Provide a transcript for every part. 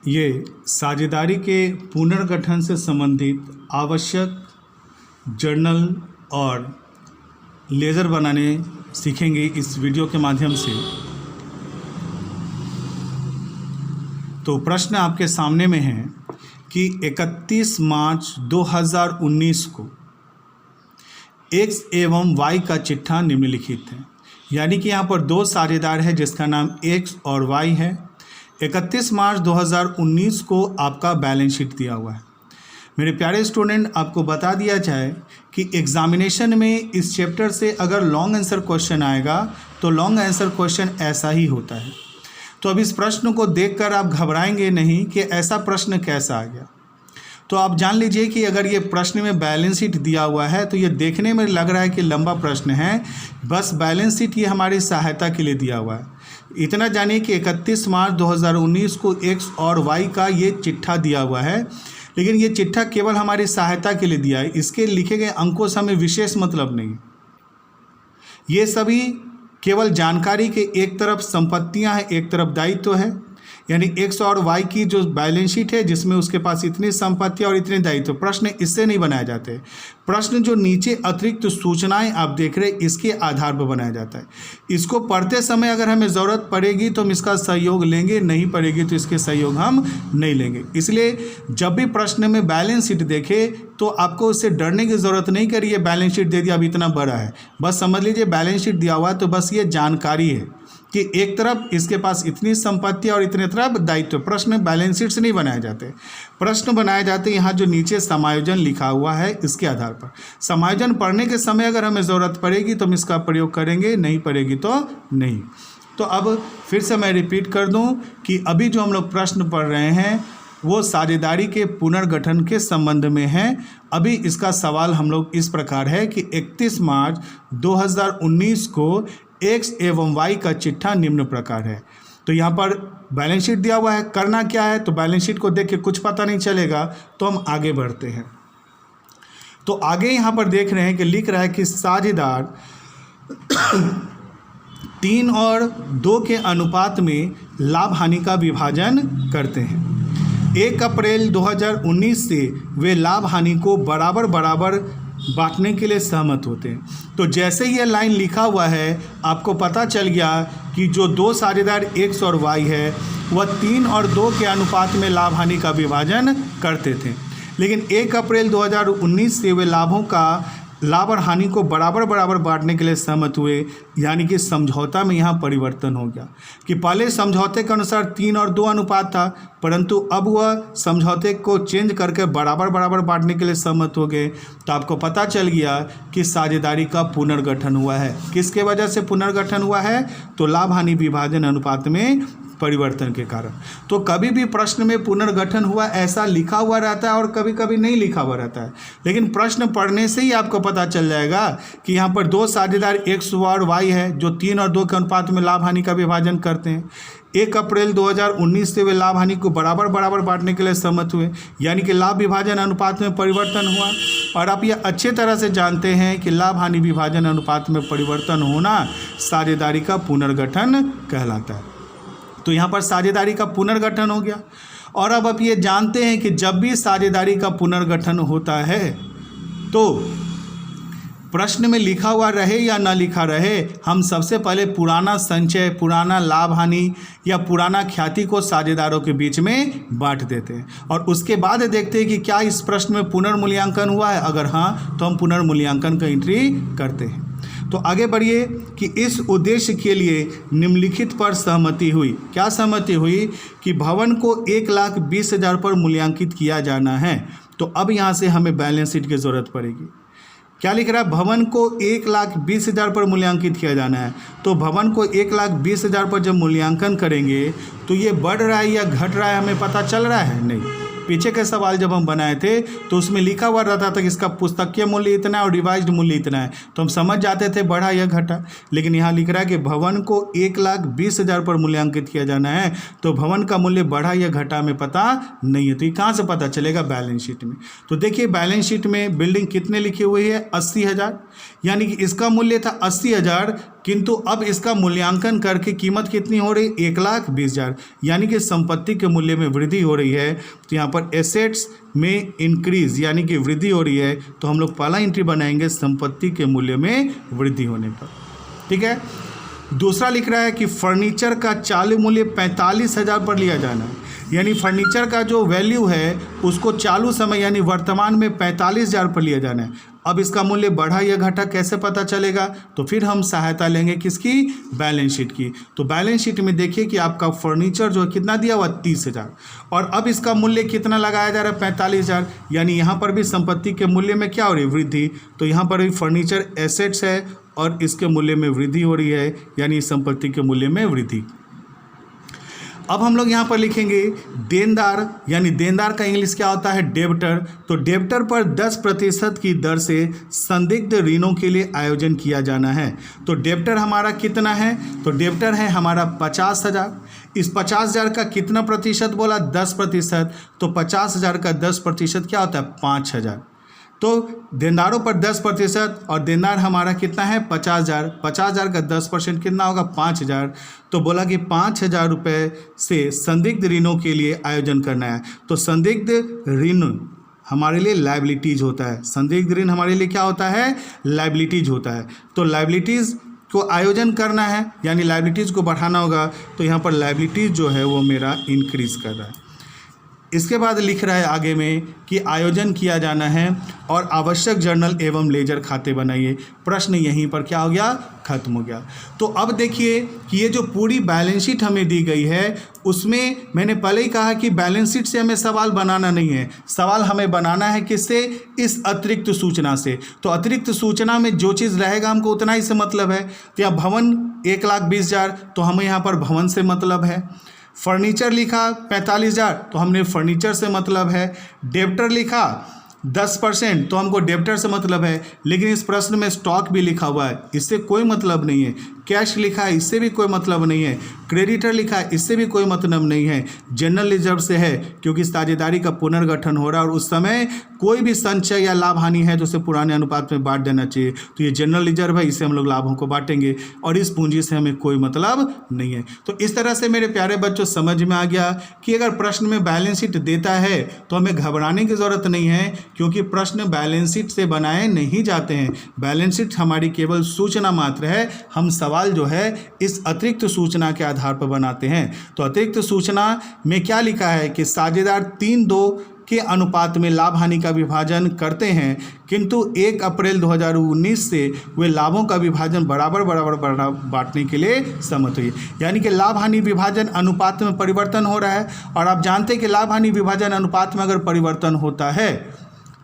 ये साझेदारी के पुनर्गठन से संबंधित आवश्यक जर्नल और लेज़र बनाने सीखेंगे इस वीडियो के माध्यम से। तो प्रश्न आपके सामने में है कि 31 मार्च 2019 को x एवं y का चिट्ठा निम्नलिखित है। यानी कि यहाँ पर दो साझेदार है जिसका नाम x और y है। 31 मार्च 2019 को आपका बैलेंस शीट दिया हुआ है। मेरे प्यारे स्टूडेंट, आपको बता दिया जाए कि एग्जामिनेशन में इस चैप्टर से अगर लॉन्ग आंसर क्वेश्चन आएगा तो लॉन्ग आंसर क्वेश्चन ऐसा ही होता है। तो अब इस प्रश्न को देखकर आप घबराएंगे नहीं कि ऐसा प्रश्न कैसा आ गया। तो आप जान लीजिए कि अगर ये प्रश्न में बैलेंस शीट दिया हुआ है तो ये देखने में लग रहा है कि लंबा प्रश्न है, बस बैलेंस शीट ये हमारी सहायता के लिए दिया हुआ है। इतना जानिए कि 31 मार्च 2019 को x और y का ये चिट्ठा दिया हुआ है, लेकिन ये चिट्ठा केवल हमारी सहायता के लिए दिया है। इसके लिखे गए अंकों से हमें विशेष मतलब नहीं। ये सभी केवल जानकारी के एक तरफ संपत्तियां हैं, एक तरफ दायित्व है। यानी x और y की जो बैलेंस शीट है जिसमें उसके पास इतनी संपत्तियां और इतने दायित्व, प्रश्न इससे नहीं बनाए जाते। प्रश्न जो नीचे अतिरिक्त सूचनाएं आप देख रहे हैं इसके आधार पर बनाया जाता है। इसको पढ़ते समय अगर हमें ज़रूरत पड़ेगी तो हम इसका सहयोग लेंगे, नहीं पड़ेगी तो इसके सहयोग हम नहीं लेंगे। इसलिए जब भी प्रश्न में बैलेंस शीट देखे तो आपको उससे डरने की ज़रूरत नहीं करिए। बैलेंस शीट दे दिया, अब इतना बड़ा है, बस समझ लीजिए बैलेंस शीट दिया हुआ है तो बस ये जानकारी है कि एक तरफ इसके पास इतनी संपत्ति और इतने तरफ दायित्व। प्रश्न बैलेंस शीट से नहीं बनाए जाते, प्रश्न बनाए जाते यहाँ जो नीचे समायोजन लिखा हुआ है इसके आधार पर। समायोजन पढ़ने के समय अगर हमें ज़रूरत पड़ेगी तो हम इसका प्रयोग करेंगे, नहीं पड़ेगी तो नहीं। तो अब फिर से मैं रिपीट कर दूँ कि अभी जो हम लोग प्रश्न पढ़ रहे हैं वो साझेदारी के पुनर्गठन के संबंध में है। अभी इसका सवाल हम लोग इस प्रकार है कि 31 मार्च 2019 को x एवं y का चिट्ठा निम्न प्रकार है। तो यहाँ पर बैलेंस शीट दिया हुआ है, करना क्या है तो बैलेंस शीट को देख के कुछ पता नहीं चलेगा। तो हम आगे बढ़ते हैं। तो आगे यहाँ पर देख रहे हैं कि लिख रहा है कि साझेदार 3 और 2 के अनुपात में लाभ हानि का विभाजन करते हैं। 1 अप्रैल 2019 से वे लाभ हानि को बराबर बराबर बांटने के लिए सहमत होते हैं। तो जैसे ही ये लाइन लिखा हुआ है आपको पता चल गया कि जो दो साझेदार x और y है वह 3 और 2 के अनुपात में लाभ हानि का विभाजन करते थे, लेकिन 1 अप्रैल 2019 से वे लाभ और हानि को बराबर बराबर बांटने के लिए सहमत हुए। यानी कि समझौता में यहाँ परिवर्तन हो गया कि पहले समझौते के अनुसार 3 और 2 अनुपात था, परंतु अब वह समझौते को चेंज करके बराबर बराबर बांटने के लिए सहमत हो गए। तो आपको पता चल गया कि साझेदारी का पुनर्गठन हुआ है। किसके वजह से पुनर्गठन हुआ है तो लाभ हानि विभाजन अनुपात में परिवर्तन के कारण। तो कभी भी प्रश्न में पुनर्गठन हुआ ऐसा लिखा हुआ रहता है और कभी कभी नहीं लिखा हुआ रहता है, लेकिन प्रश्न पढ़ने से ही आपको पता चल जाएगा कि यहाँ पर दो साझेदार x और y है जो 3 और 2 के अनुपात में लाभ हानि का विभाजन करते हैं। 1 अप्रैल 2019 से वे लाभ हानि को बराबर बराबर बांटने के लिए सहमत हुए, यानी कि लाभ विभाजन अनुपात में परिवर्तन हुआ। और आप ये अच्छे तरह से जानते हैं कि लाभ हानि विभाजन अनुपात में परिवर्तन होना साझेदारी का पुनर्गठन कहलाता है। तो यहाँ पर साझेदारी का पुनर्गठन हो गया। और अब आप ये जानते हैं कि जब भी साझेदारी का पुनर्गठन होता है तो प्रश्न में लिखा हुआ रहे या ना लिखा रहे, हम सबसे पहले पुराना संचय, पुराना लाभ हानि या पुराना ख्याति को साझेदारों के बीच में बांट देते हैं और उसके बाद देखते हैं कि क्या इस प्रश्न में पुनर्मूल्यांकन हुआ है। अगर हाँ तो हम पुनर्मूल्यांकन का एंट्री करते हैं। तो आगे बढ़िए कि इस उद्देश्य के लिए निम्नलिखित पर सहमति हुई। क्या सहमति हुई कि भवन को 1,20,000 पर मूल्यांकित किया जाना है। तो अब यहाँ से हमें बैलेंस शीट की ज़रूरत पड़ेगी। क्या लिख रहा है, भवन को 1,20,000 पर मूल्यांकित किया जाना है। तो भवन को 1,20,000 पर जब मूल्यांकन करेंगे तो ये बढ़ रहा है या घट रहा है हमें पता चल रहा है नहीं। पीछे के सवाल जब हम बनाए थे तो उसमें लिखा हुआ रहता था कि इसका पुस्तकीय मूल्य इतना है और रिवाइज्ड मूल्य इतना है, तो हम समझ जाते थे बढ़ा या घटा। लेकिन यहाँ लिख रहा है कि भवन को 1,20,000 पर मूल्यांकित किया जाना है, तो भवन का मूल्य बढ़ा या घटा में पता नहीं है। तो ये कहाँ से पता चलेगा, बैलेंस शीट में। तो देखिए बैलेंस शीट में बिल्डिंग कितने लिखी हुई है, 80,000, यानी कि इसका मूल्य था 80,000, किंतु अब इसका मूल्यांकन करके कीमत कितनी हो रही, 1,20,000, यानी कि संपत्ति के मूल्य में वृद्धि हो रही है। तो यहाँ पर एसेट्स में इंक्रीज यानी कि वृद्धि हो रही है, तो हम लोग पहला एंट्री बनाएंगे संपत्ति के मूल्य में वृद्धि होने पर। ठीक है। दूसरा लिख रहा है कि फर्नीचर का चालू मूल्य 45,000 पर लिया जाना है, यानी फर्नीचर का जो वैल्यू है उसको चालू समय यानी वर्तमान में 45,000 पर लिया जाना है। अब इसका मूल्य बढ़ा या घटा कैसे पता चलेगा, तो फिर हम सहायता लेंगे किसकी, बैलेंस शीट की। तो बैलेंस शीट में देखिए कि आपका फर्नीचर जो है कितना दिया हुआ, 30,000, और अब इसका मूल्य कितना लगाया जा रहा है, 45,000, यानी यहाँ पर भी संपत्ति के मूल्य में क्या हो रही है, वृद्धि। तो यहाँ पर भी फर्नीचर एसेट्स है और इसके मूल्य में वृद्धि हो रही है, यानी संपत्ति के मूल्य में वृद्धि। अब हम लोग यहाँ पर लिखेंगे देनदार, यानी देनदार का इंग्लिश क्या होता है, डेब्टर। तो डेब्टर पर 10% की दर से संदिग्ध ऋणों के लिए आयोजन किया जाना है। तो डेब्टर हमारा कितना है, तो डेब्टर है हमारा 50,000। इस 50,000 का कितना प्रतिशत बोला, 10%। तो 50,000 का 10% क्या होता है, 5,000। तो देनदारों पर 10% और देनदार हमारा कितना है, 50,000। 50,000 का 10% कितना होगा, 5,000। तो बोला कि 5,000 रुपये से संदिग्ध ऋणों के लिए आयोजन करना है। तो संदिग्ध ऋण हमारे लिए लायबिलिटीज होता है। संदिग्ध ऋण हमारे लिए क्या होता है, लायबिलिटीज होता है। तो लायबिलिटीज़ को आयोजन करना है, यानी लायबिलिटीज़ को बढ़ाना होगा। तो यहाँ पर लायबिलिटीज़ जो है वो मेरा इंक्रीज कर रहा है। इसके बाद लिख रहा है आगे में कि आयोजन किया जाना है और आवश्यक जर्नल एवं लेजर खाते बनाइए। प्रश्न यहीं पर क्या हो गया, खत्म हो गया। तो अब देखिए कि ये जो पूरी बैलेंस शीट हमें दी गई है उसमें मैंने पहले ही कहा कि बैलेंस शीट से हमें सवाल बनाना नहीं है, सवाल हमें बनाना है किससे, इस अतिरिक्त सूचना से। तो अतिरिक्त सूचना में जो चीज़ रहेगा हमको उतना ही से मतलब है। तो यहाँ भवन 1,20,000, तो हमें यहाँ पर भवन से मतलब है। फर्नीचर लिखा 45,000, तो हमने फर्नीचर से मतलब है। डेब्टर लिखा 10%, तो हमको डेब्टर से मतलब है। लेकिन इस प्रश्न में स्टॉक भी लिखा हुआ है, इससे कोई मतलब नहीं है। कैश लिखा है, इससे भी कोई मतलब नहीं है। क्रेडिटर लिखा है, इससे भी कोई मतलब नहीं है। जनरल रिजर्व से है क्योंकि साझेदारी का पुनर्गठन हो रहा है और उस समय कोई भी संचय या लाभ हानि है तो उसे पुराने अनुपात में बांट देना चाहिए। तो ये जनरल रिजर्व है, इससे हम लोग लाभों को बांटेंगे और इस पूंजी से हमें कोई मतलब नहीं है। तो इस तरह से मेरे प्यारे बच्चों समझ में आ गया कि अगर प्रश्न में बैलेंस शीट देता है तो हमें घबराने की ज़रूरत नहीं है, क्योंकि प्रश्न बैलेंस शीट से बनाए नहीं जाते हैं। बैलेंस शीट हमारी केवल सूचना मात्र है, हम सवाल जो है इस अतिरिक्त सूचना के आधार पर बनाते हैं। तो अतिरिक्त सूचना में क्या लिखा है कि साझेदार 3:2 के अनुपात में लाभ हानि का विभाजन करते हैं, किंतु 1 अप्रैल 2019 से वे लाभों का विभाजन बराबर बांटने के लिए सहमत हुई। यानी कि लाभ हानि विभाजन अनुपात में परिवर्तन हो रहा है, और आप जानते हैं कि लाभ हानि विभाजन अनुपात में अगर परिवर्तन होता है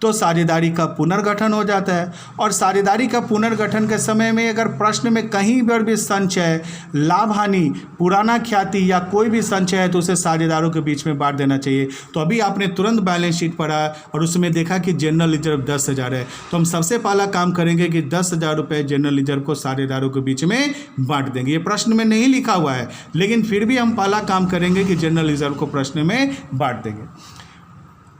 तो साझेदारी का पुनर्गठन हो जाता है। और साझेदारी का पुनर्गठन के समय में अगर प्रश्न में कहीं पर भी संचय, लाभ हानि, पुराना ख्याति या कोई भी संचय है तो उसे साझेदारों के बीच में बांट देना चाहिए। तो अभी आपने तुरंत बैलेंस शीट पढ़ा और उसमें देखा कि जनरल रिजर्व 10,000 है, तो हम सबसे पहला काम करेंगे कि 10,000 रुपये जनरल रिजर्व को साझेदारों के बीच में बांट देंगे। ये प्रश्न में नहीं लिखा हुआ है, लेकिन फिर भी हम पहला काम करेंगे कि जनरल रिजर्व को प्रश्न में बांट देंगे।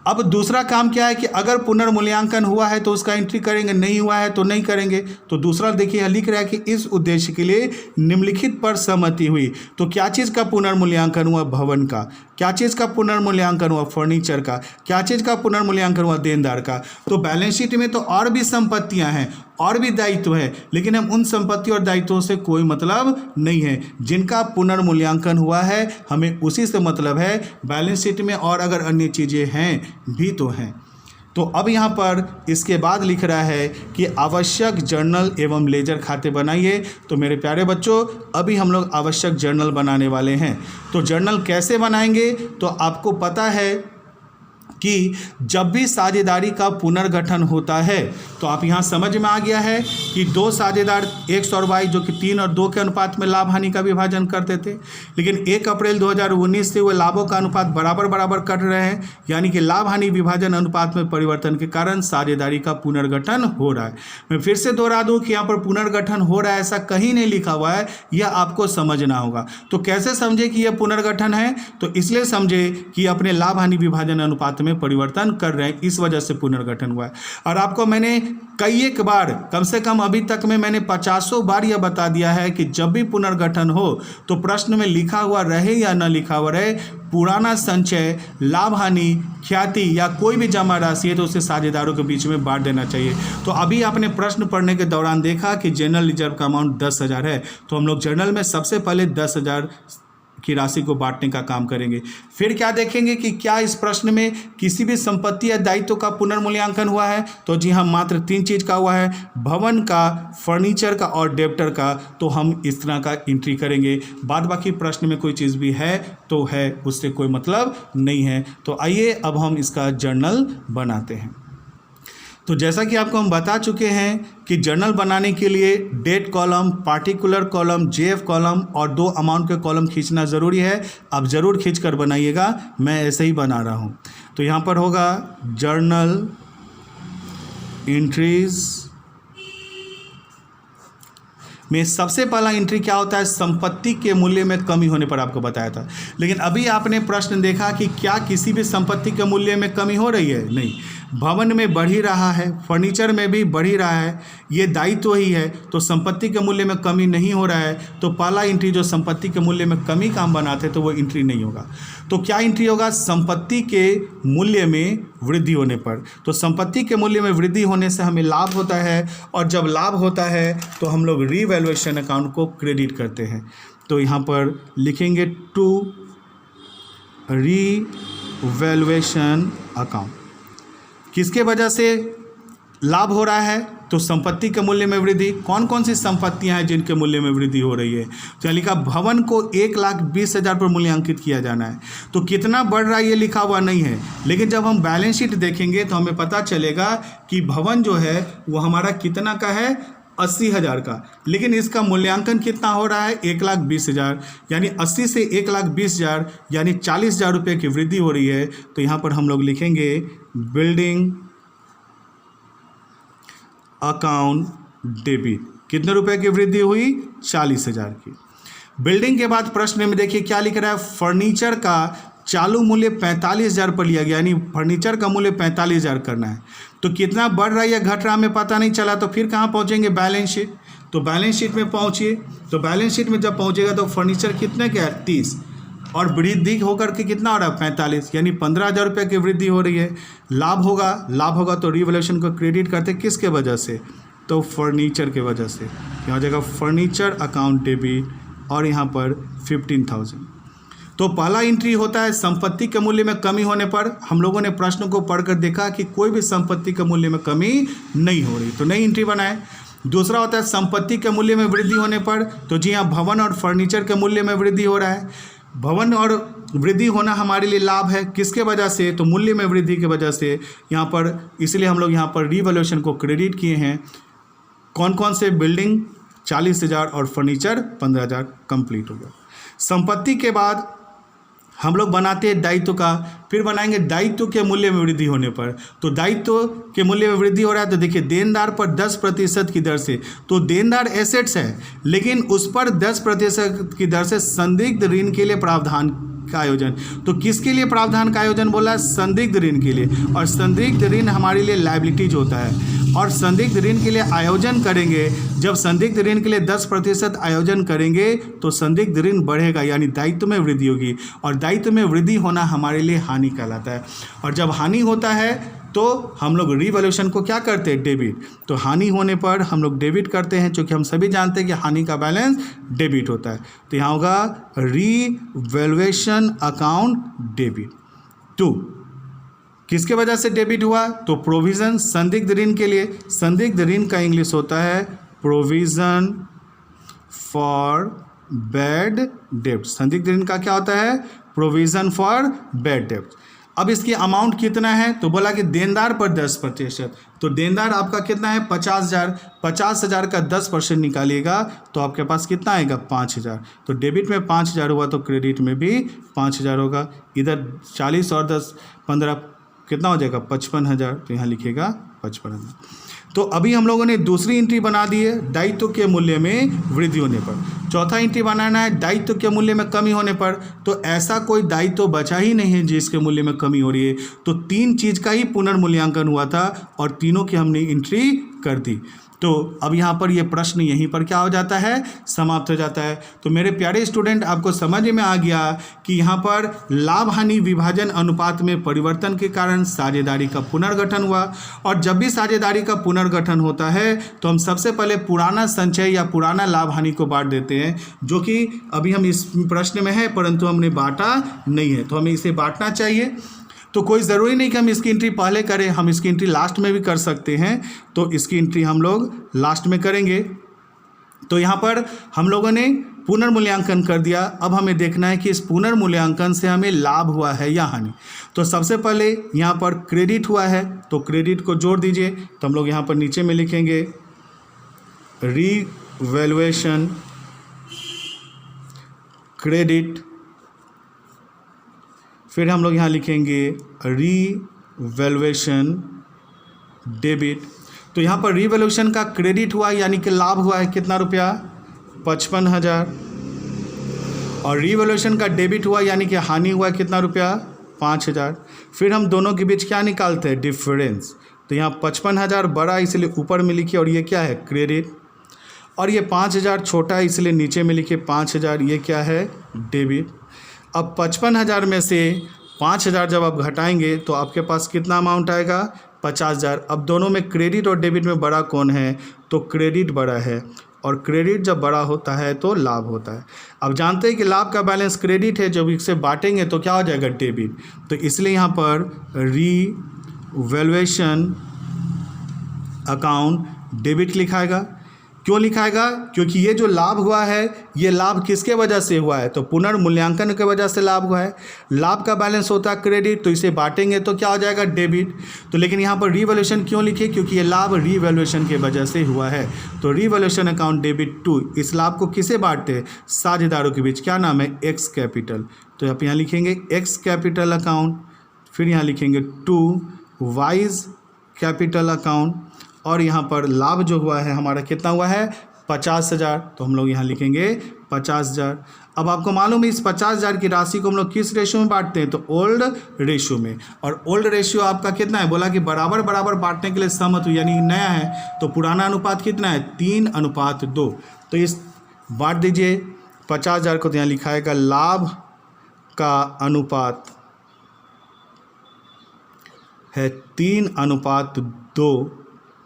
अब दूसरा काम क्या है कि अगर पुनर्मूल्यांकन हुआ है तो उसका एंट्री करेंगे, नहीं हुआ है तो नहीं करेंगे। तो दूसरा देखिए लिख रहा है कि इस उद्देश्य के लिए निम्नलिखित पर सहमति हुई। तो क्या चीज़ का पुनर्मूल्यांकन हुआ, भवन का। क्या चीज़ का पुनर्मूल्यांकन हुआ, फर्नीचर का। क्या चीज़ का पुनर्मूल्यांकन हुआ, देनदार का। तो बैलेंस शीट में तो और भी संपत्तियां हैं और भी दायित्व है, लेकिन हम उन संपत्ति और दायित्वों से कोई मतलब नहीं है। जिनका पुनर्मूल्यांकन हुआ है हमें उसी से मतलब है। बैलेंस शीट में और अगर अन्य चीज़ें हैं भी तो हैं। तो अब यहाँ पर इसके बाद लिख रहा है कि आवश्यक जर्नल एवं लेजर खाते बनाइए। तो मेरे प्यारे बच्चों अभी हम लोग आवश्यक जर्नल बनाने वाले हैं। तो जर्नल कैसे बनाएंगे, तो आपको पता है कि जब भी साझेदारी का पुनर्गठन होता है तो आप यहाँ समझ में आ गया है कि 2 साझेदार एक्स और वाई जो कि 3 और 2 के अनुपात में लाभ हानि का विभाजन करते थे, लेकिन 1 अप्रैल 2019 से वे लाभों का अनुपात बराबर कर रहे हैं। यानी कि लाभ हानि विभाजन अनुपात में परिवर्तन के कारण साझेदारी का पुनर्गठन हो रहा है। मैं फिर से दोहरा दूँ कि यहाँ पर पुनर्गठन हो रहा है ऐसा कहीं नहीं लिखा हुआ है, यह आपको समझना होगा। तो कैसे समझे कि यह पुनर्गठन है, तो इसलिए समझे कि अपने लाभ हानि विभाजन अनुपात में में परिवर्तन कर रहे हैं, इस वजह से पुनर्गठन हुआ है। और आपको मैंने कई एक बार, कम से कम अभी तक में मैंने 50 बार यह बता दिया है कि जब भी पुनर्गठन हो तो प्रश्न में लिखा हुआ रहे या न लिखा हुआ रहे, पुराना संचय, लाभ हानि, ख्याति या कोई भी जमा राशि है तो उसे साझेदारों के बीच में बांट देना चाहिए। तो अभी आपने प्रश्न पढ़ने के दौरान देखा कि जनरल रिजर्व का अमाउंट 10,000 है, तो हम लोग जनरल में सबसे पहले 10,000 की राशि को बांटने का काम करेंगे। फिर क्या देखेंगे कि क्या इस प्रश्न में किसी भी संपत्ति या दायित्व का पुनर्मूल्यांकन हुआ है, तो जी हाँ, मात्र 3 चीज़ का हुआ है, भवन का, फर्नीचर का और डेब्टर का। तो हम इस तरह का एंट्री करेंगे। बाद बाकी प्रश्न में कोई चीज़ भी है तो है, उससे कोई मतलब नहीं है। तो आइए अब हम इसका जर्नल बनाते हैं। तो जैसा कि आपको हम बता चुके हैं कि जर्नल बनाने के लिए date column, particular column, JF column और 2 अमाउंट के कॉलम खींचना ज़रूरी है। आप ज़रूर खींच कर बनाइएगा, मैं ऐसे ही बना रहा हूँ। तो यहाँ पर होगा जर्नल एंट्रीज में सबसे पहला एंट्री क्या होता है, संपत्ति के मूल्य में कमी होने पर आपको बताया था। लेकिन अभी आपने प्रश्न देखा कि क्या किसी भी संपत्ति के मूल्य में कमी हो रही है? नहीं, भवन में बढ़ ही रहा है, फर्नीचर में भी बढ़ ही रहा है, ये दायित्व ही है, तो संपत्ति के मूल्य में कमी नहीं हो रहा है। तो पहला एंट्री जो संपत्ति के मूल्य में कमी का हम बनाते तो वो एंट्री नहीं होगा। तो क्या एंट्री होगा, संपत्ति के मूल्य में वृद्धि होने पर। तो संपत्ति के मूल्य में वृद्धि होने से हमें लाभ होता है, और जब लाभ होता है तो हम लोग रीवैल्यूएशन अकाउंट को क्रेडिट करते हैं। तो यहाँ पर लिखेंगे टू रीवैल्यूएशन अकाउंट। किसके वजह से लाभ हो रहा है? तो संपत्ति के मूल्य में वृद्धि। कौन कौन सी संपत्तियां हैं जिनके मूल्य में वृद्धि हो रही है? तो लिखा भवन को 1,20,000 पर मूल्यांकित किया जाना है। तो कितना बढ़ रहा है ये लिखा हुआ नहीं है, लेकिन जब हम बैलेंस शीट देखेंगे तो हमें पता चलेगा कि भवन जो है वो हमारा कितना का है, 80,000 का, लेकिन इसका मूल्यांकन कितना हो रहा है, 1,20,000। यानी 80 से 1,20,000 यानी 40,000 रुपये की वृद्धि हो रही है। तो यहाँ पर हम लोग लिखेंगे बिल्डिंग अकाउंट डेबिट। कितने रुपए की वृद्धि हुई? 40,000 की। बिल्डिंग के बाद प्रश्न में देखिए क्या लिख रहा है, फर्नीचर का चालू मूल्य 45,000 पर लिया गया, यानी फर्नीचर का मूल्य 45,000 करना है। तो कितना बढ़ रहा है या घट रहा हमें पता नहीं चला। तो फिर कहाँ पहुँचेंगे, बैलेंस शीट। तो बैलेंस शीट में पहुँचिए। तो बैलेंस शीट में जब पहुँचेगा तो फर्नीचर कितने का है, 30, और वृद्धि होकर के कितना हो रहा है, 45, यानी 15,000 रुपये की वृद्धि हो रही है। लाभ होगा तो रीवैल्यूएशन को क्रेडिट करते किसके वजह से, तो फर्नीचर के वजह से। यहाँ हो जाएगा फर्नीचर अकाउंट डेबिट, और यहाँ पर 15,000। तो पहला एंट्री होता है संपत्ति के मूल्य में कमी होने पर। हम लोगों ने प्रश्न को पढ़कर देखा कि कोई भी संपत्ति के मूल्य में कमी नहीं हो रही, तो नई एंट्री बनाए। दूसरा होता है संपत्ति के मूल्य में वृद्धि होने पर। तो जी हाँ, भवन और फर्नीचर के मूल्य में वृद्धि हो रहा है। भवन और वृद्धि होना हमारे लिए लाभ है, किसके वजह से, तो मूल्य में वृद्धि की वजह से यहाँ पर। इसलिए हम लोग यहाँ पर रीवैल्यूएशन को क्रेडिट किए हैं। कौन कौन से, बिल्डिंग 40,000 और फर्नीचर 15,000 कंप्लीट हो गया। संपत्ति के बाद हम लोग बनाते हैं दायित्व का। फिर बनाएंगे दायित्व के मूल्य में वृद्धि होने पर। तो दायित्व के मूल्य में वृद्धि हो रहा है तो देखिए देनदार पर 10% की दर से। तो देनदार एसेट्स है, लेकिन उस पर 10% की दर से संदिग्ध ऋण के लिए प्रावधान का आयोजन। तो किसके लिए प्रावधान का आयोजन बोला, संदिग्ध ऋण के लिए। और संदिग्ध ऋण हमारे लिए लायबिलिटीज होता है, और संदिग्ध ऋण के लिए आयोजन करेंगे। जब संदिग्ध ऋण के लिए 10% आयोजन करेंगे तो संदिग्ध ऋण बढ़ेगा, यानी दायित्व में वृद्धि होगी। और दायित्व में वृद्धि होना हमारे लिए हानि कहलाता है। और जब हानि होता है तो हम लोग रीवैल्यूएशन को क्या करते हैं, डेबिट। तो हानि होने पर हम लोग डेबिट करते हैं, क्योंकि हम सभी जानते हैं कि हानि का बैलेंस डेबिट होता है। तो यहाँ होगा रीवैल्यूएशन अकाउंट डेबिट। 2 किसके वजह से डेबिट हुआ, तो प्रोविज़न संदिग्ध ऋण के लिए। संदिग्ध ऋण का इंग्लिश होता है प्रोविज़न फॉर बैड डेब्ट। संदिग्ध ऋण का क्या होता है, प्रोविज़न फॉर बैड डेब्ट। अब इसकी अमाउंट कितना है, तो बोला कि देनदार पर 10%। तो देनदार आपका कितना है, 50,000। 50,000 का 10% निकालिएगा तो आपके पास कितना आएगा, 5,000। तो डेबिट में 5,000 हुआ तो क्रेडिट में भी 5,000 होगा। इधर 40 और 10 15 कितना हो जाएगा, 55,000। तो यहाँ लिखिएगा 55,000। तो अभी हम लोगों ने दूसरी एंट्री बना दी है दायित्व के मूल्य में वृद्धि होने पर। चौथा एंट्री बनाना है दायित्व के मूल्य में कमी होने पर, तो ऐसा कोई दायित्व बचा ही नहीं है जिसके मूल्य में कमी हो रही है। तो 3 चीज़ का ही पुनर्मूल्यांकन हुआ था और तीनों की हमने एंट्री कर दी। तो अब यहाँ पर ये प्रश्न यहीं पर क्या हो जाता है, समाप्त हो जाता है। तो मेरे प्यारे स्टूडेंट, आपको समझ में आ गया कि यहाँ पर लाभ हानि विभाजन अनुपात में परिवर्तन के कारण साझेदारी का पुनर्गठन हुआ। और जब भी साझेदारी का पुनर्गठन होता है तो हम सबसे पहले पुराना संचय या पुराना लाभ हानि को बांट देते हैं, जो कि अभी हम इस प्रश्न में है परंतु हमने बांटा नहीं है, तो हमें इसे बांटना चाहिए। तो कोई ज़रूरी नहीं कि हम इसकी एंट्री पहले करें, हम इसकी एंट्री लास्ट में भी कर सकते हैं। तो इसकी एंट्री हम लोग लास्ट में करेंगे। तो यहाँ पर हम लोगों ने पुनर्मूल्यांकन कर दिया। अब हमें देखना है कि इस पुनर्मूल्यांकन से हमें लाभ हुआ है या हानि। तो सबसे पहले यहाँ पर क्रेडिट हुआ है, तो क्रेडिट को जोड़ दीजिए। तो हम लोग यहाँ पर नीचे में लिखेंगे रीवैल्यूएशन क्रेडिट, फिर हम लोग यहाँ लिखेंगे रीवैल्यूएशन डेबिट। तो यहाँ पर रीवैल्यूएशन का क्रेडिट हुआ यानी कि लाभ हुआ है कितना रुपया, 55,000। और रीवैल्यूएशन का डेबिट हुआ यानी कि हानि हुआ कितना रुपया, 5,000। फिर हम दोनों के बीच क्या निकालते हैं, डिफरेंस। तो यहाँ 55,000 बड़ा इसलिए ऊपर में लिखिए और ये क्या है, क्रेडिट। और ये 5,000 छोटा है इसलिए नीचे में लिखिए 5,000, ये क्या है, डेबिट। अब 55,000 में से 5,000 जब आप घटाएंगे तो आपके पास कितना अमाउंट आएगा, 50,000। अब दोनों में क्रेडिट और डेबिट में बड़ा कौन है, तो क्रेडिट बड़ा है। और क्रेडिट जब बड़ा होता है तो लाभ होता है। अब जानते हैं कि लाभ का बैलेंस क्रेडिट है, जब इसे बांटेंगे तो क्या हो जाएगा, डेबिट। तो इसलिए यहाँ पर रीवैल्यूएशन अकाउंट डेबिट लिखाएगा। क्यों लिखाएगा, क्योंकि ये जो लाभ हुआ है ये लाभ किसके वजह से हुआ है, तो पुनर्मूल्यांकन के वजह से लाभ हुआ है। लाभ का बैलेंस होता है क्रेडिट, तो इसे बांटेंगे तो क्या हो जाएगा, डेबिट। तो लेकिन यहाँ पर रीवैल्यूएशन क्यों लिखे, क्योंकि ये लाभ रीवैल्यूएशन के वजह से हुआ है। तो रीवैल्यूएशन अकाउंट डेबिट टू, इस लाभ को किसे बांटते हैं, साझेदारों के बीच। क्या नाम है, एक्स कैपिटल। तो आप यहाँ लिखेंगे एक्स कैपिटल अकाउंट, फिर यहाँ लिखेंगे टू वाइज कैपिटल अकाउंट। और यहाँ पर लाभ जो हुआ है हमारा कितना हुआ है, 50,000। तो हम लोग यहाँ लिखेंगे 50,000। अब आपको मालूम है इस 50,000 की राशि को हम लोग किस रेशियो में बांटते हैं, तो ओल्ड रेशियो में। और ओल्ड रेशियो आपका कितना है, बोला कि बराबर बराबर बांटने के लिए सहमत हुई, यानी नया है। तो पुराना अनुपात कितना है, 3:2। तो इस बांट दीजिए 50,000 को, तो यहाँ लिखाएगा लाभ का अनुपात है 3:2।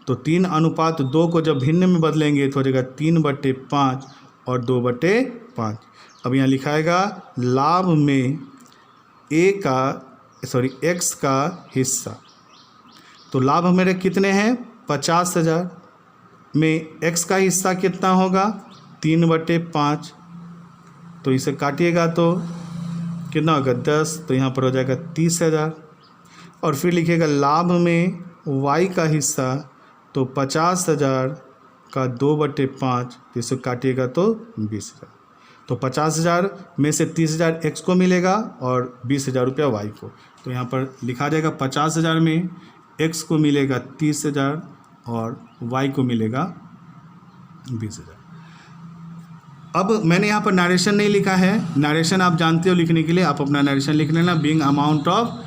तो 3:2 को जब भिन्न में बदलेंगे तो हो जाएगा 3/5 और 2/5। अब यहाँ लिखाएगा लाभ में एक्स का हिस्सा। तो लाभ मेरे कितने हैं, 50,000 में एक्स का हिस्सा कितना होगा, 3/5। तो इसे काटिएगा तो कितना होगा, 10। तो यहाँ पर हो जाएगा 30,000। और फिर लिखिएगा लाभ में वाई का हिस्सा, तो 50,000 का 2/5, इसे काटिएगा तो 20,000। तो 50,000 में से 30,000 एक्स को मिलेगा और 20,000 रुपया वाई को। तो यहाँ पर लिखा जाएगा 50,000 में एक्स को मिलेगा 30,000 और वाई को मिलेगा 20,000। अब मैंने यहाँ पर नरेशन नहीं लिखा है, नरेशन आप जानते हो लिखने के लिए, आप अपना नरेशन लिख लेना। Being amount of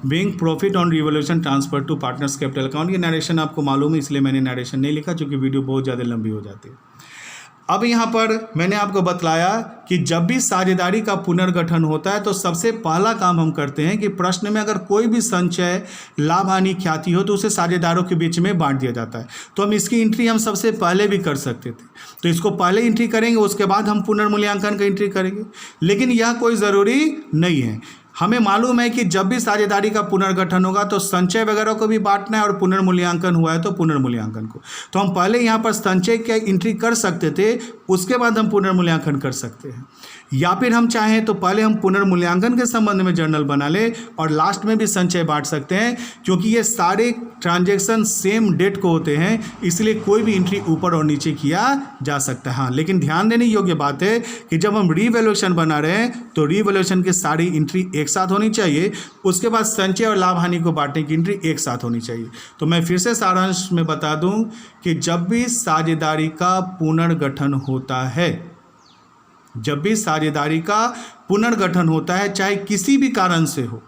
being profit on revolution transfer to partners capital account, ये नरेशन आपको मालूम है इसलिए मैंने नरेशन नहीं लिखा, क्योंकि वीडियो बहुत ज़्यादा लंबी हो जाती है। अब यहाँ पर मैंने आपको बतलाया कि जब भी साझेदारी का पुनर्गठन होता है तो सबसे पहला काम हम करते हैं कि प्रश्न में अगर कोई भी संचय लाभ हानि ख्याति हो तो उसे साझेदारों के बीच में बांट दिया जाता है। तो हम इसकी एंट्री हम सबसे पहले भी कर सकते थे, तो इसको पहले एंट्री करेंगे, उसके बाद हम पुनर्मूल्यांकन का एंट्री करेंगे। लेकिन यह कोई ज़रूरी नहीं है। हमें मालूम है कि जब भी साझेदारी का पुनर्गठन होगा तो संचय वगैरह को भी बांटना है और पुनर्मूल्यांकन हुआ है तो पुनर्मूल्यांकन को। तो हम पहले यहाँ पर संचय की एंट्री कर सकते थे, उसके बाद हम पुनर्मूल्यांकन कर सकते हैं। या फिर हम चाहें तो पहले हम पुनर्मूल्यांकन के संबंध में जर्नल बना लें और लास्ट में भी संचय बांट सकते हैं, क्योंकि ये सारे ट्रांजैक्शन सेम डेट को होते हैं, इसलिए कोई भी एंट्री ऊपर और नीचे किया जा सकता है। हाँ, लेकिन ध्यान देने योग्य बात है कि जब हम रीवैल्यूएशन बना रहे हैं तो रीवैल्यूएशन की सारी एंट्री एक साथ होनी चाहिए, उसके बाद संचय और लाभ हानि को बांटने की एंट्री एक साथ होनी चाहिए। तो मैं फिर से सारांश में बता दूं कि जब भी साझेदारी का पुनर्गठन होता है जब भी साझेदारी का पुनर्गठन होता है चाहे किसी भी कारण से हो,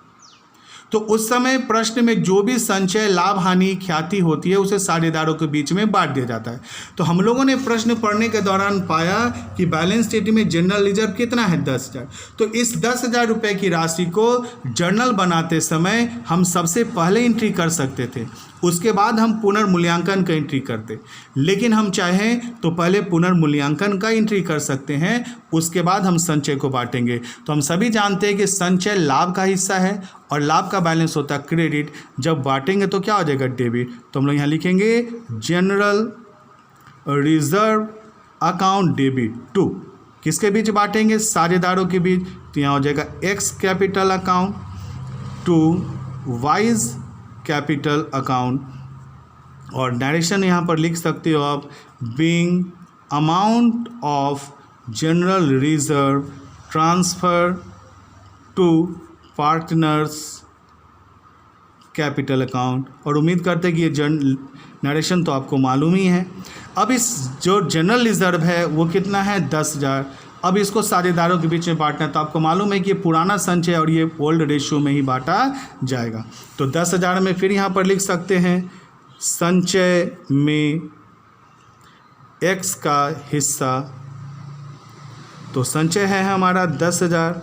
तो उस समय प्रश्न में जो भी संचय लाभ हानि ख्याति होती है उसे साझेदारों के बीच में बांट दिया जाता है। तो हम लोगों ने प्रश्न पढ़ने के दौरान पाया कि बैलेंस शीट में जनरल रिजर्व कितना है 10,000। तो इस 10,000 रुपये की राशि को जर्नल बनाते समय हम सबसे पहले एंट्री कर सकते थे, उसके बाद हम पुनर्मूल्यांकन का एंट्री करते। लेकिन हम चाहें तो पहले पुनर्मूल्यांकन का एंट्री कर सकते हैं, उसके बाद हम संचय को बांटेंगे। तो हम सभी जानते हैं कि संचय लाभ का हिस्सा है और लाभ का बैलेंस होता है क्रेडिट। जब बांटेंगे तो क्या हो जाएगा? डेबिट। तो हम लोग यहाँ लिखेंगे general reserve account debit to, किसके बीच बांटेंगे? साझेदारों के बीच। तो यहाँ हो जाएगा X capital account to Y's capital account, और डायरेक्शन यहाँ पर लिख सकते हो आप, being amount of general reserve transfer to partners capital account. और उम्मीद करते हैं कि ये नरेशन तो आपको मालूम ही है। अब इस जो जनरल रिजर्व है वो कितना है? 10,000। अब इसको साझेदारों के बीच में बांटना है, तो आपको मालूम है कि ये पुराना संचय और ये ओल्ड रेशियो में ही बांटा जाएगा। तो 10,000 में फिर यहाँ पर लिख सकते हैं संचय में एक्स का हिस्सा। तो संचय है हमारा 10,000,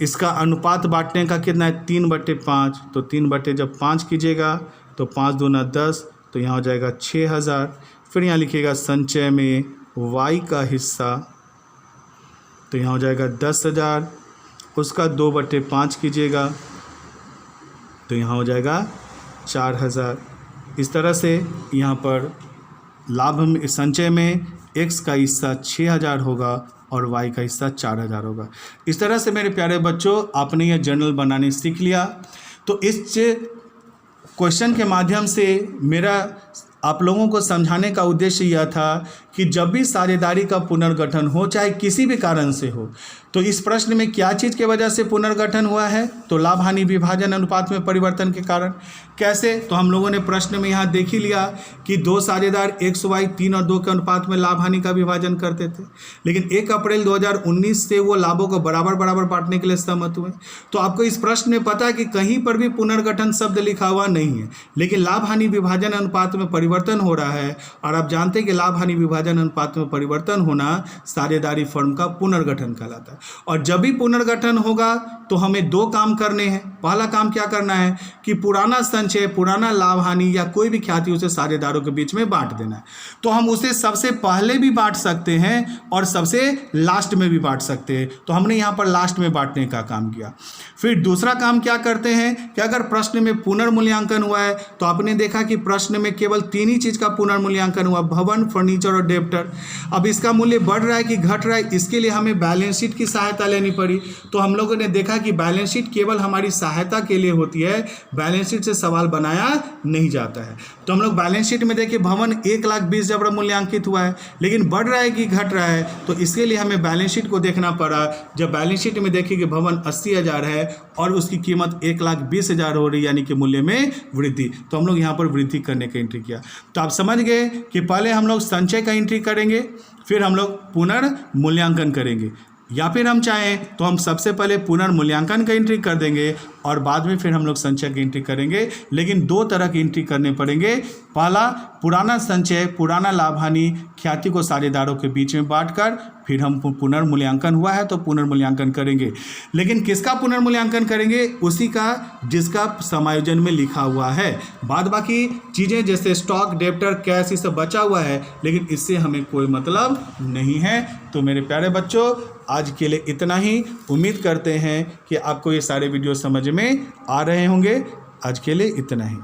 इसका अनुपात बांटने का कितना है? 3/5। तो 3 जब 5 कीजिएगा तो 5 दूना 10, तो यहाँ हो जाएगा 6,000। फिर यहाँ लिखिएगा संचय में वाई का हिस्सा, तो यहाँ हो जाएगा 10,000, उसका 2/5 कीजिएगा तो यहाँ हो जाएगा 4,000। इस तरह से यहाँ पर लाभ में संचय में एक्स का हिस्सा 6,000 होगा और वाई का हिस्सा 4,000 होगा। इस तरह से मेरे प्यारे बच्चों आपने यह जर्नल बनाने सीख लिया। तो इस क्वेश्चन के माध्यम से मेरा आप लोगों को समझाने का उद्देश्य यह था कि जब भी साझेदारी का पुनर्गठन हो चाहे किसी भी कारण से हो, तो इस प्रश्न में क्या चीज़ के वजह से पुनर्गठन हुआ है? तो लाभ हानि विभाजन अनुपात में परिवर्तन के कारण। कैसे? तो हम लोगों ने प्रश्न में यहाँ देख ही लिया कि 2 साझेदार एक्स वाई 3 और 2 के अनुपात में लाभ हानि का विभाजन करते थे, लेकिन 1 अप्रैल 2019 से वो लाभों को बराबर बराबर बांटने के लिए सहमत हुए। तो आपको इस प्रश्न में पता है कि कहीं पर भी पुनर्गठन शब्द लिखा हुआ नहीं है, लेकिन लाभ हानि विभाजन अनुपात में परिवर्तन हो रहा है। और आप जानते हैं कि लाभ हानि विभाजन अनुपात में परिवर्तन होना साझेदारी फर्म का पुनर्गठन कहलाता है। और जब भी पुनर्गठन होगा तो हमें 2 काम करने हैं। पहला काम क्या करना है कि पुराना संचय, पुराना लाभ हानि या कोई भी ख्याति उसे साझेदारों के बीच में बांट देना है। तो हम उसे सबसे पहले भी बांट सकते हैं और सबसे लास्ट में भी बांट सकते हैं। तो हमने यहाँ पर लास्ट में बांटने का काम किया। फिर दूसरा काम क्या करते हैं कि अगर प्रश्न में पुनर्मूल्यांकन हुआ है तो आपने देखा कि प्रश्न में केवल 3 ही चीज़ का पुनर्मूल्यांकन हुआ, भवन, फर्नीचर और डेब्टर। अब इसका मूल्य बढ़ रहा है कि घट रहा है, इसके लिए हमें बैलेंस शीट की सहायता लेनी पड़ी। तो हम लोगों ने देखा कि बैलेंस शीट केवल हमारी सहायता के लिए होती है, बैलेंस शीट से सवाल बनाया नहीं जाता है। तो हम लोग बैलेंस शीट में देखिए भवन 1,20,000 मूल्यांकित हुआ है, लेकिन बढ़ रहा है कि घट रहा है, तो इसके लिए हमें बैलेंस शीट को देखना पड़ा। जब बैलेंस शीट में देखिए कि भवन 80,000 है और उसकी कीमत 1,20,000 हो रही, यानी कि मूल्य में वृद्धि, तो हम लोग यहाँ पर वृद्धि करने का एंट्री किया। तो आप समझ गए कि पहले हम लोग संचय का एंट्री करेंगे, फिर हम लोग पुनर्मूल्यांकन करेंगे, या फिर हम चाहें तो हम सबसे पहले पुनर्मूल्यांकन का एंट्री कर देंगे और बाद में फिर हम लोग संचय की एंट्री करेंगे। लेकिन 2 तरह की एंट्री करने पड़ेंगे। पहला, पुराना संचय, पुराना लाभ हानि ख्याति को साझेदारों के बीच में बांटकर फिर हम पुनर्मूल्यांकन हुआ है तो पुनर्मूल्यांकन करेंगे। लेकिन किसका पुनर्मूल्यांकन करेंगे? उसी का जिसका समायोजन में लिखा हुआ है। बाद बाकी चीज़ें जैसे स्टॉक, डेब्टर, कैश, ये सब बचा हुआ है, लेकिन इससे हमें कोई मतलब नहीं है। तो मेरे प्यारे बच्चों आज के लिए इतना ही। उम्मीद करते हैं कि आपको ये सारे वीडियो समझ में आ रहे होंगे। आज के लिए इतना ही।